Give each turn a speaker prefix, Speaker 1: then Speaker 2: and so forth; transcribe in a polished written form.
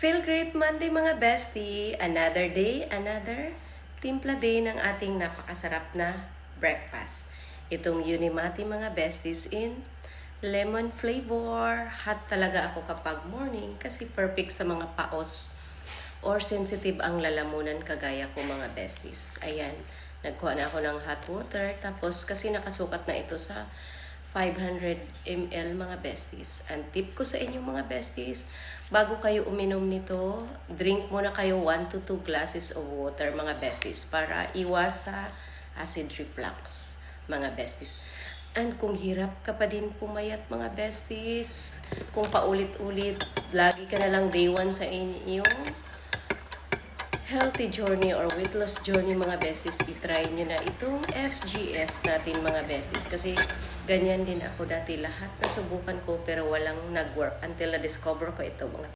Speaker 1: Feel great Monday mga bestie! Another day, another timpla day ng ating napakasarap na breakfast. Itong Unimati mga besties in lemon flavor. Hot talaga ako kapag morning kasi perfect sa mga paos or sensitive ang lalamunan kagaya ko mga besties. Ayan, nagkuha na ako ng hot water tapos kasi nakasukat na ito sa 500 ml mga besties. Ang tip ko sa inyo mga besties, bago kayo uminom nito, drink muna kayo 1 to 2 glasses of water mga besties para iwas sa acid reflux mga besties. And kung hirap ka pa din pumayat mga besties, kung paulit-ulit, lagi ka na lang day 1 sa inyong healthy journey or weight loss journey mga besties, itry nyo na itong FGS natin mga besties kasi ganyan din ako dati, lahat nasubukan ko pero walang nag-work until na-discover ko ito mga